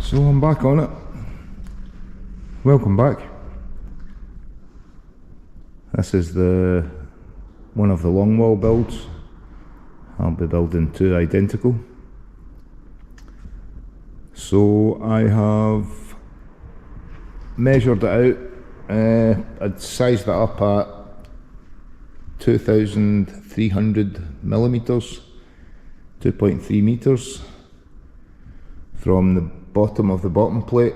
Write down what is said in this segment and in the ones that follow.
So I'm back on it. Welcome back. This is one of the long wall builds. I'll be building two identical. So I have measured it out. I'd sized it up at 2,300 millimeters, 2.3 meters from the bottom of the bottom plate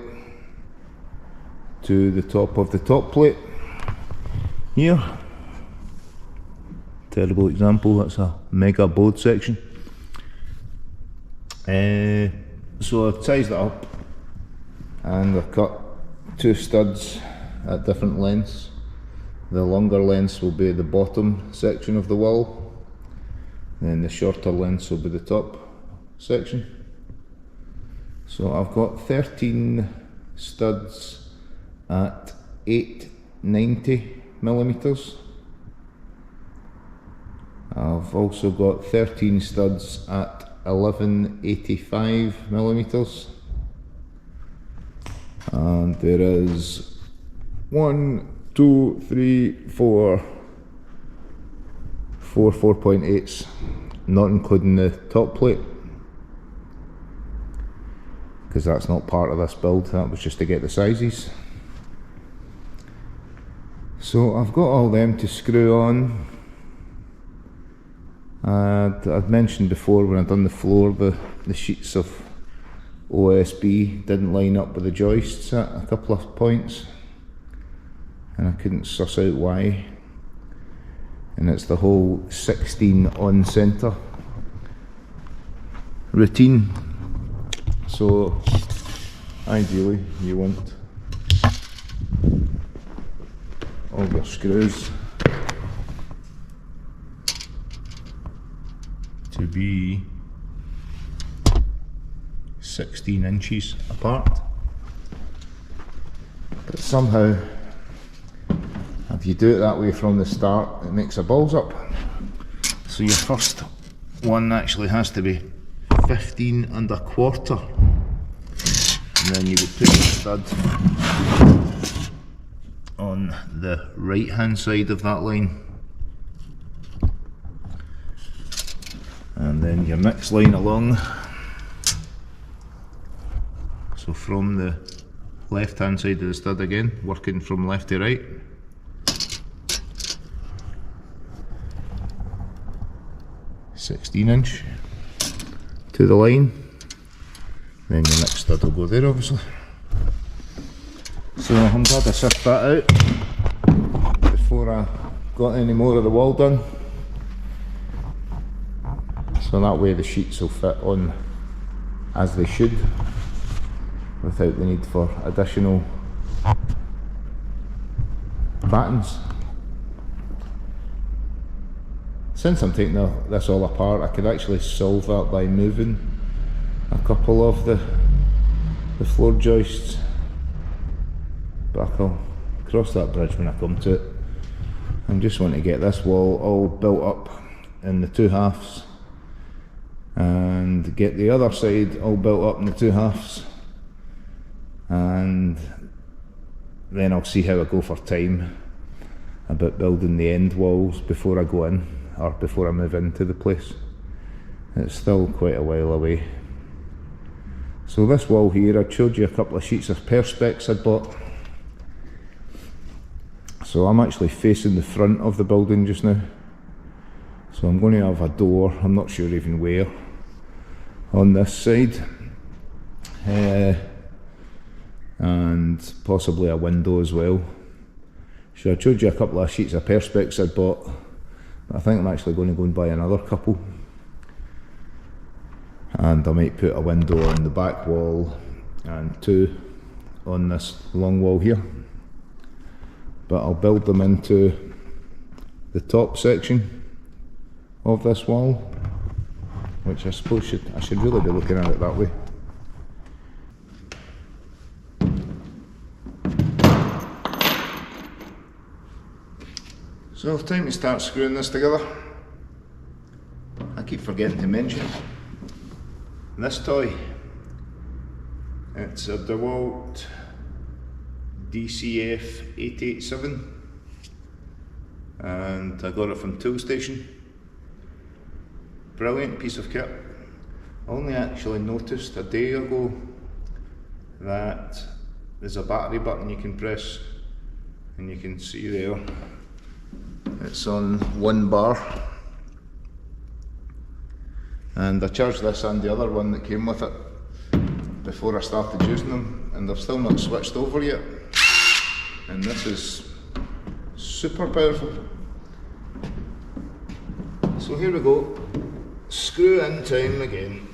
to the top of the top plate here. Terrible example, that's a mega board section. So I've sized it up and I've cut two studs at different lengths. The longer lengths will be the bottom section of the wall, and the shorter lengths will be the top section. So I've got 13 studs at 890 millimeters. I've also got 13 studs at 1185 millimeters, and there is 4 4.8s, not including the top plate, because that's not part of this build. That was just to get the sizes. So I've got all them to screw on. I'd mentioned before when I'd done the floor, the sheets of OSB didn't line up with the joists at a couple of points, and I couldn't suss out why. And it's the whole 16 on centre routine. So ideally you want all your screws to be 16 inches apart, but somehow if you do it that way from the start, it makes a balls up. So your first one actually has to be 15 1/4, and then you would put the stud on the right hand side of that line, and then your next line along. So from the left hand side of the stud again, working from left to right. "16" to the line, then your next stud will go there obviously. So I'm glad I sussed that out before I got any more of the wall done, so that way the sheets will fit on as they should without the need for additional battens. Since I'm taking this all apart, I could actually solve that by moving a couple of the floor joists, but I'll cross that bridge when I come to it. I'm just wanting to get this wall all built up in the two halves and get the other side all built up in the two halves, and then I'll see how I go for time about building the end walls before I go in, or before I move into the place. It's still quite a while away. So this wall here, I showed you a couple of sheets of perspex I'd bought. So I'm actually facing the front of the building just now. So I'm going to have a door, I'm not sure even where, on this side. And possibly a window as well. So I showed you a couple of sheets of perspex I'd bought. I think I'm actually going to go and buy another couple, and I might put a window on the back wall and two on this long wall here, but I'll build them into the top section of this wall, which I suppose I should really be looking at it that way. So time to start screwing this together. I keep forgetting to mention this toy It's a DeWalt DCF 887 and I got it from Toolstation. Brilliant piece of kit. Only actually noticed a day ago that there's a battery button you can press, and you can see there it's on 1 bar, and I charged this and the other one that came with it before I started using them, and they've still not switched over yet, and this is super powerful. So here we go, screw in time again.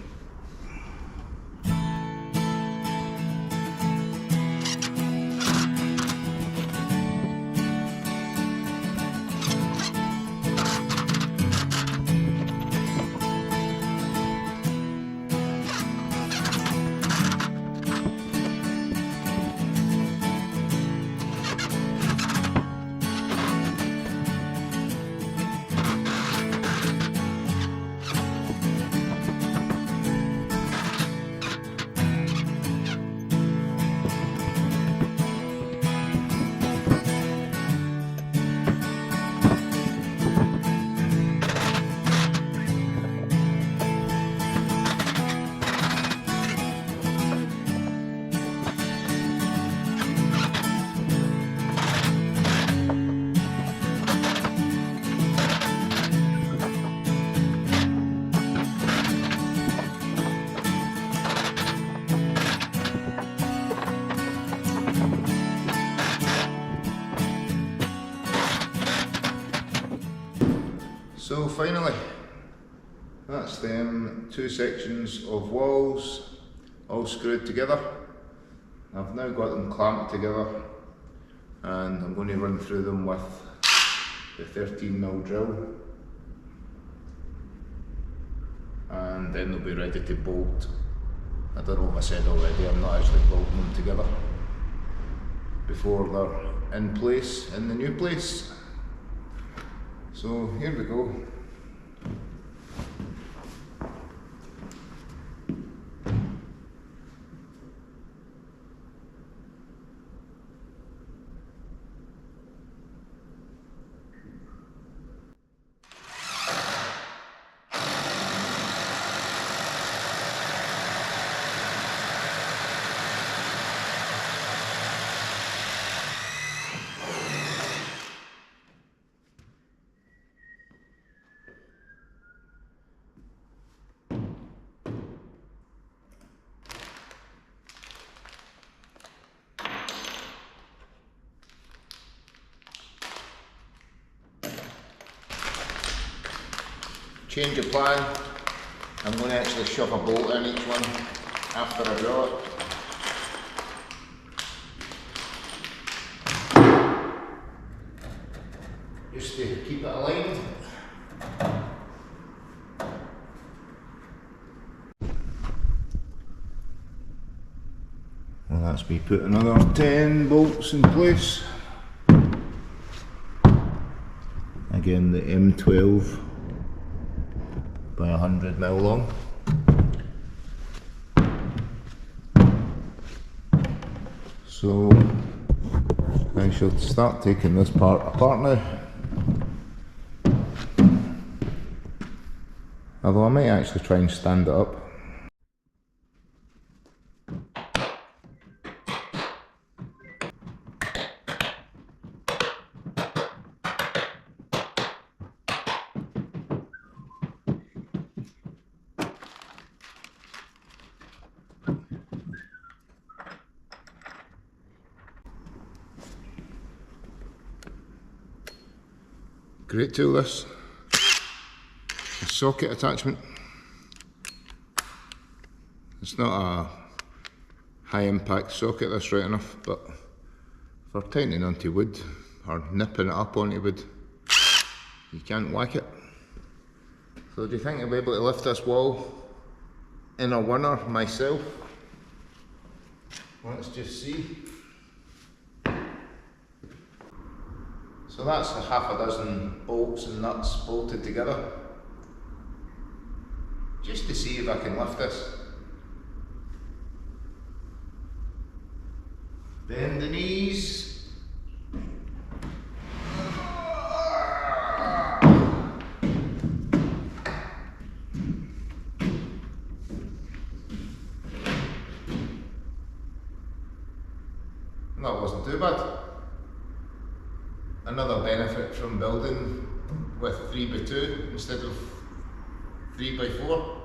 So finally, that's them 2 sections of walls all screwed together. I've now got them clamped together, and I'm going to run through them with the 13mm drill, and then they'll be ready to bolt. I don't know if I said already, I'm not actually bolting them together before they're in place, in the new place. So here we go. Change of plan, I'm going to actually shove a bolt in each one after I draw it. Just to keep it aligned. And that's me put another 10 bolts in place. Again, the M12 by 100mm long. So I shall start taking this part apart now. Although I might actually try and stand it up. Great tool this. A socket attachment. It's not a high impact socket, that's right enough, but for tightening onto wood or nipping it up onto wood, you can't whack it. So do you think I'll be able to lift this wall in a winner myself? Let's just see. So that's a half a dozen bolts and nuts bolted together, just to see if I can lift this. Bend the knees. That wasn't too bad. Another benefit from building with 3x2 instead of 3x4.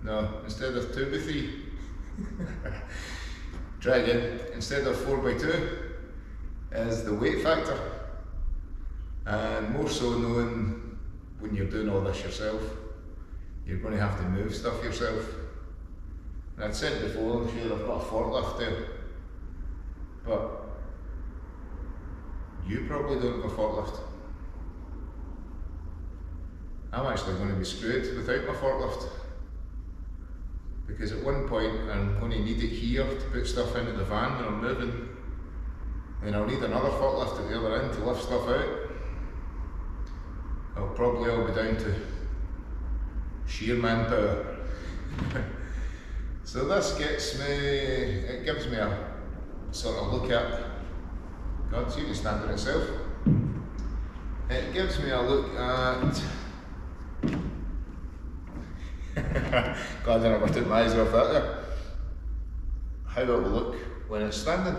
No, instead of 2x3. Try again. Instead of 4x2 is the weight factor. And more so knowing when you're doing all this yourself, you're going to have to move stuff yourself. And I'd said before, I'm sure I've got a forklift there. But you probably don't have a forklift. I'm actually going to be screwed without my forklift. Because at one point I'm going to need it here to put stuff into the van when I'm moving. And I'll need another forklift at the other end to lift stuff out. I'll probably all be down to sheer manpower. So this gets me, it gives me a sort of look at, God, see it stand on itself. It gives me a look at, God, I never took my eyes off that there. How it will look when it's standing.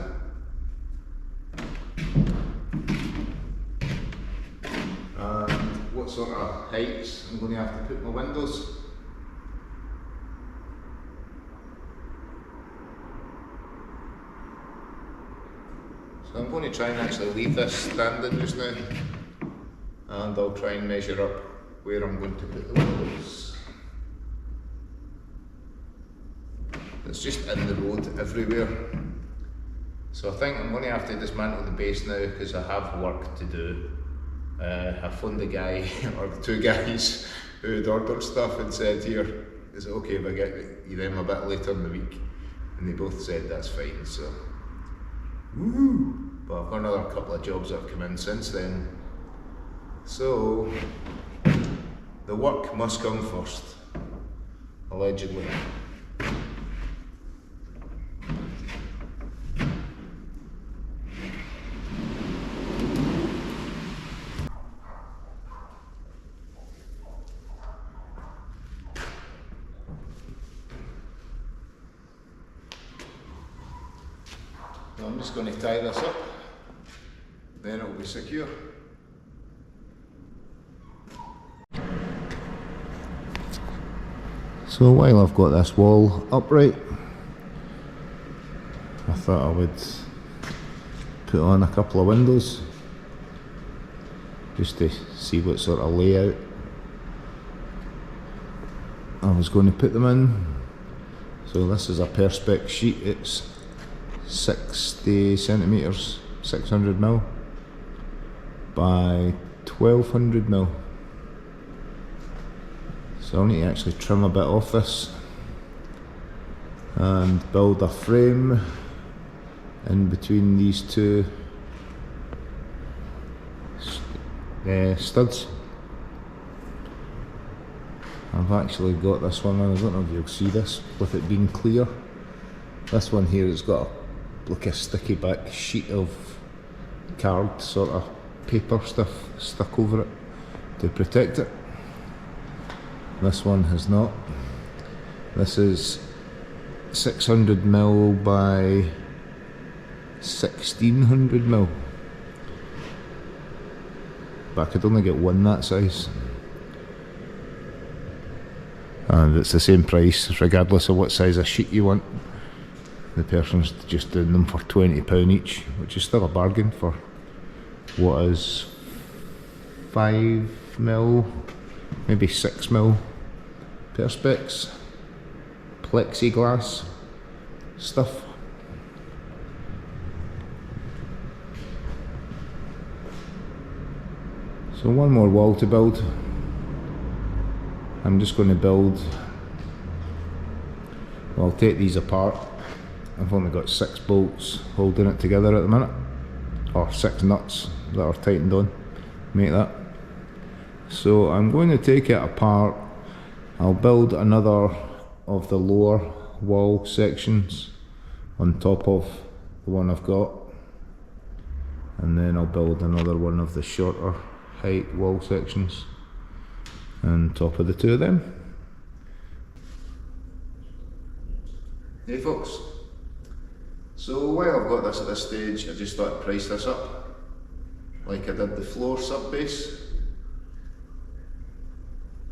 And what sort of heights I'm going to have to put my windows. So I'm going to try and actually leave this standing just now, and I'll try and measure up where I'm going to put the windows. It's just in the road everywhere. So I think I'm going to have to dismantle the base now because I have work to do. I phoned the guy, or the two guys who had ordered stuff and said, here, is it okay if I get you them a bit later in the week? And they both said that's fine, so. Woo! But I've got another couple of jobs that have come in since then. So, the work must come first, allegedly. So I'm just going to tie this up, then it will be secure. So while I've got this wall upright, I thought I would put on a couple of windows just to see what sort of layout I was going to put them in. So this is a perspex sheet, it's 60 centimetres, 600mm by 1200mm. So I'll need to actually trim a bit off this and build a frame in between these two studs. I've actually got this one, I don't know if you'll see this with it being clear. This one here has got like a sticky back sheet of card sort of paper stuff stuck over it to protect it. This one has not. This is 600mm by 1600mm, but I could only get one that size, and it's the same price regardless of what size of sheet you want. The person's just doing them for £20 each, which is still a bargain for what is 5mm, maybe 6mm perspex, plexiglass stuff. So one more wall to build. I'm just going to build, well, I'll take these apart. I've only got 6 bolts holding it together at the minute, or 6 nuts that are tightened on, make that. So I'm going to take it apart. I'll build another of the lower wall sections on top of the one I've got, and then I'll build another one of the shorter height wall sections on top of the two of them. Hey folks, so while I've got this at this stage, I just thought I'd price this up like I did the floor sub base.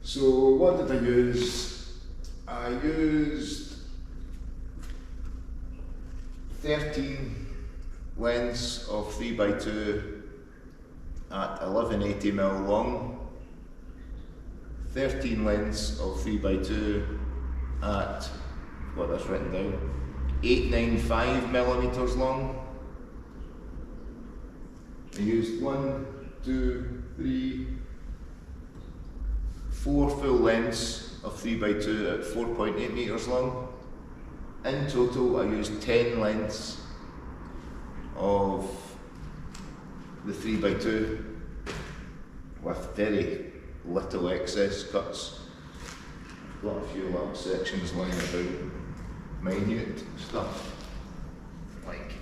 So what did I use? I used 13 lengths of 3x2 at 1180mm long, 13 lengths of 3x2 at, got this written down, 895mm long. I used 1, 2, 3, 4 full lengths of 3x2 at 4.8 meters long. In total I used 10 lengths of the 3x2 with very little excess cuts. I've got a few little sections lying about, minute stuff like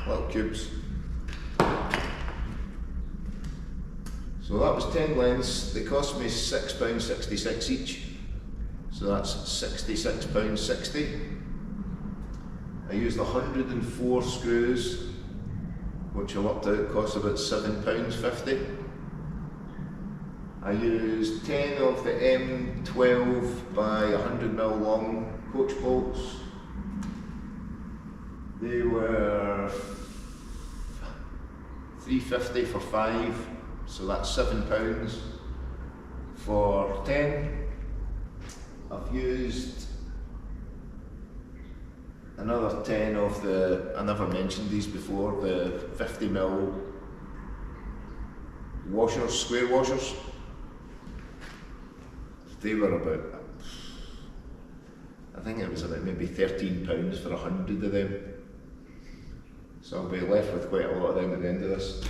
little cubes. So that was 10 lengths. They cost me £6.66 each, so that's £66.60. I used 104 screws, which I worked out cost about £7.50. I used 10 of the M12 by 100mm long coach bolts. They were £3.50 for 5, so that's £7 for 10. I've used another 10 of the, I never mentioned these before, the 50mm washers, square washers. They were about, I think it was about maybe £13 for 100 of them. So I'll be left with quite a lot of them at the end of this.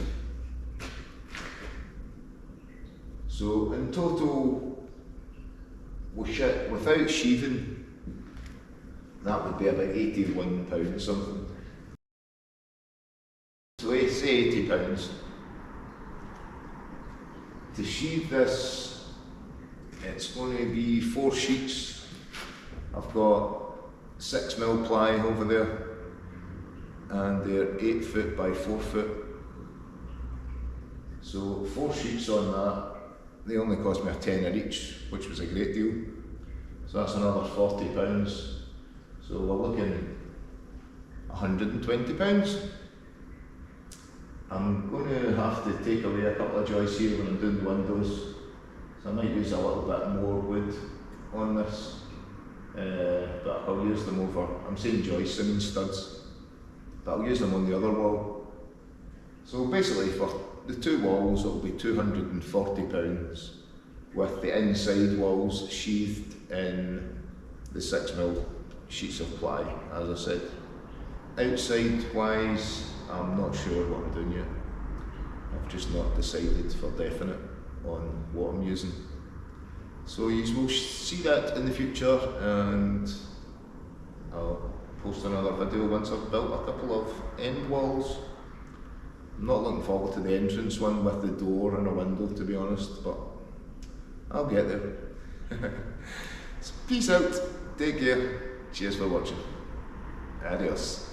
So in total, without sheathing, that would be about £81 something. So let's say £80. To sheathe this, it's going to be 4 sheets. I've got 6mm ply over there, and they're 8 foot by 4 foot. So 4 sheets on that. They only cost me a tenner each, which was a great deal. So that's another £40. So we're looking £120. I'm going to have to take away a couple of joists here when I'm doing the windows. So I might use a little bit more wood on this, but I'll use them over, I'm saying joists, I mean studs, but I'll use them on the other wall. So basically for the two walls it'll be £240, with the inside walls sheathed in the 6mm sheets of ply, as I said. Outside wise, I'm not sure what I'm doing yet. I've just not decided for definite on what I'm using. So you will see that in the future, and I'll post another video once I've built a couple of end walls. I'm not looking forward to the entrance one with the door and a window, to be honest, but I'll get there. So peace out, take care, cheers for watching, adios.